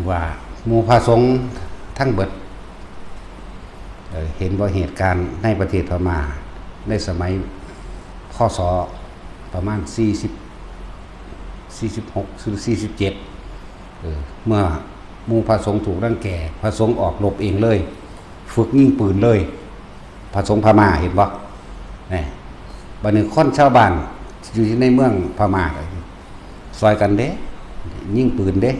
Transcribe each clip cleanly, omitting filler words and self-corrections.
ว่าหมู่พระสงฆ์ทั้งเบิดเห็นว่าเหตุการณ์ในประเทศพม่าในสมัยพ.ศ.ประมาณ46หรือ47เมื่อหมู่พระสงฆ์ถูกรังแกพระสงฆ์ออกรบเองเลยฝึกยิงปืนเลยพระสงฆ์พม่าเห็นบ่นี่บัดนี้คนชาวบ้านอยู่ในเมืองพม่าซอยกันเด้ยิงปืนเด้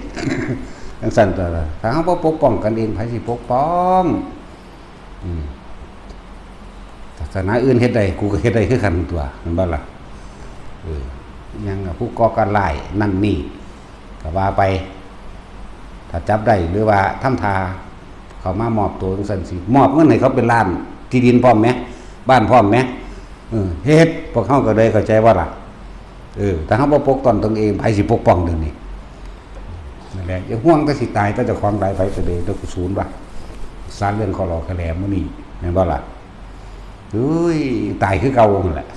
จังซั่นตัวถ้าเฮาบ่ปกป้องกันเองไผสิปกป้องศาสนาอื่นเฮ็ดได้กูก็เฮ็ดได้คือกันตัวแม่นบ่ล่ะยังผู้ก่อการร้ายนั่นนี่ก็ว่าไปถ้าจับได้หรือว่าทำทาเขามามอบตัวจังซั่นสิมอบเงินให้เขาเป็นล้านที่ดินพร้อมมั้ยบ้านพร้อมมั้ยเฮ็ดพวกเฮาก็ได้เข้าใจว่าล่ะถ้าเฮาบ่ปกป้องตนเองไผสิปกป้องเดี๋ยวนี้นั่นแหละอย่าห่วงแต่สิตายแต่เจ้าของตายไปซะเด้ตัวกุศลบ่สารเรื่องขอรอขะแลมื้อนี้แม่นบ่ล่ะตายคือเก่านั่นแหละ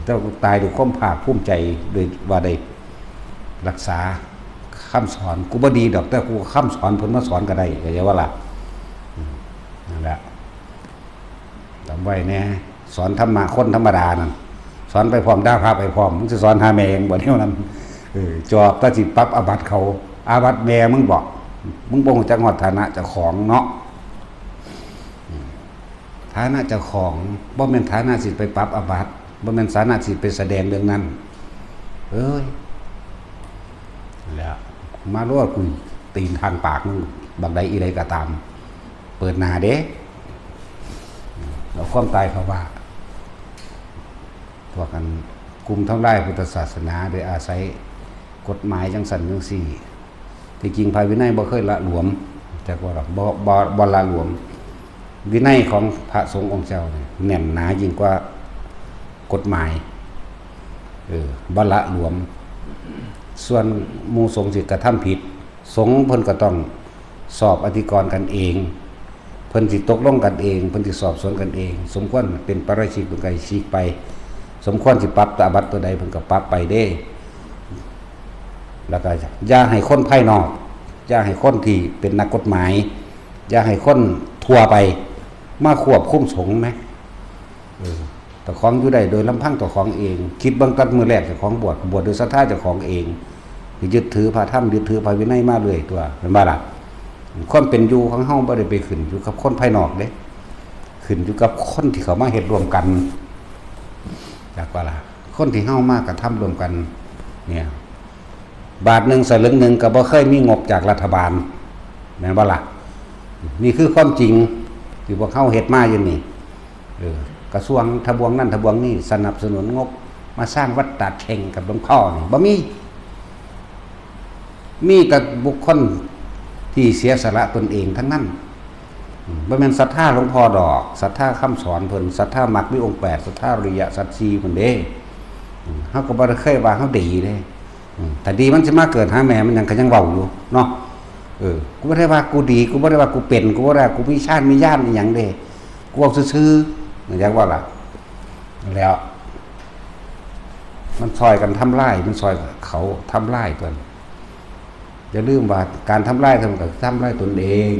เจ้าตายด้วยความภาคภูมิใจโดยว่าได้รักษาคำสอนกูบ่ดีดอกแต่กูคำสอนเพิ่นมาสอนก็ได้ก็อย่าว่าล่ะนั่นแหละจำไว้แน่สอนธรรมะคนธรรมดานั่นสอนไปพร้อมด่าพระไปพร้อมมึงสิสอนหาแม่เองบ่แนวนั้นจอบตาสิปรับอาบัติเขาอาบัติแม่มึงบอกมึงบ่ฮู้จักฮอดฐานะเจ้าของเนาะฐานะเจ้าของบ่แม่นฐานะสิไปปรับอาบัติบ่แม่นฐานะสิไปแสดงเรื่องนั้นแล้วมารั่วคุยตีนทางปากมึงบักใดอีใดก็ตามเปิดหน้าเด้แล้วความตายเขาว่าพวกกันกลุ่มทำลายพุทธศาสนาโดยอาศัยกฎหมายจังซั่นจังซี่ที่จริงภายวินัยบ่เคยละหลวมแต่ว่าบ่ละหลวมวินัยของพระสงฆ์องค์เจ้าเนี่ยแน่นหนายิ่งกว่ากฎหมายบ่ละหลวมส่วนหมู่สงฆ์สิกระทำผิดสงฆ์เพิ่นก็ต้องสอบอธิกรณ์กันเองเพิ่นสิตกลงกันเองเพิ่นสิสอบสวนกันเองสมควรเป็นปาราชิกเป็นไกฉีกไปสมควรสิปรับอาบัติตัวใดเพิ่นก็ปรับไปเด้แล้วก็อย่าให้คนภายนอกอย่าให้คนที่เป็นนักกฎหมายอย่าให้คนทั่วไปมาควบคุมสงฆ์มั้ยแต่ของอยู่ได้โดยลำพังตัวของเองคิดเบื้องต้นมื้อแรกเจ้าของบวชโดยศรัทธาเจ้าของเองยึดถือพระธรรมยึดถือพระวินัยมาเรื่อยตัวเห็นบ่ล่ะความเป็นอยู่ของเฮาบ่ได้ไปขึ้นอยู่กับคนภายนอกเด้ขึ้นอยู่กับคนที่เขามาเฮ็ดร่วมกันจากว่าล่ะคนที่เฮามากระทำร่วมกันเนี่ยบาท1สลึงนึงก็บ่เคยมีงบจากรัฐบาลแม่นบ่ล่ะนี่คือความจริงที่พวกเฮาเฮ็ดมาอยู่นี่กระทรวงทบวงนั่นทบวงนี่สนับสนุนงบมาสร้างวัดตัดเข่งกับหลวงพ่อนี่บ่มีแต่บุคคลที่เสียสละตนเองทั้งนั้นบ่แม่นศรัทธาหลวงพ่อดอกศรัทธาคำสอนเพิ่นศรัทธามรรคมีองค์8ศรัทธาอริยสัจ4เพิ่นเด้เฮาก็บ่ได้เคยว่าเฮาดีเด้แต่ดีมันสิมาเกิดหาแม่มันยังก็ยังเว้าอยู่เนาะกูบ่ได้ว่ากูดีกูบ่ได้ว่ากูเป็นกูบ่ได้ว่ากูมีชาติมีญาณอีหยังเด้กูเว้าซื่อๆอย่างว่าล่ะแล้วมันซอยกันทำลายมันซอยเขาทำลายเพิ่นอย่าลืมว่าการทำลายมันก็ทำลายตนเอง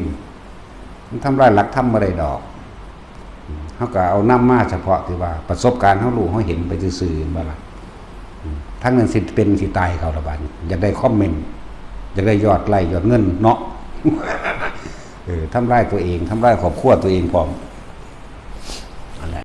มันทำลายหลักธรรมบ่ได้ดอกเฮาก็เอานำมาเฉพาะที่ว่าประสบการณ์เฮารู้เฮาเห็นไปซื่อๆบ่ล่ะทั้งนั้นสิเป็นสิตายเขาละบาดอยากได้คอมเมนต์อยากได้ยอดไลค์ยอดเงินเนาะทำลายตัวเองทำลายครอบครัวตัวเองพร้อม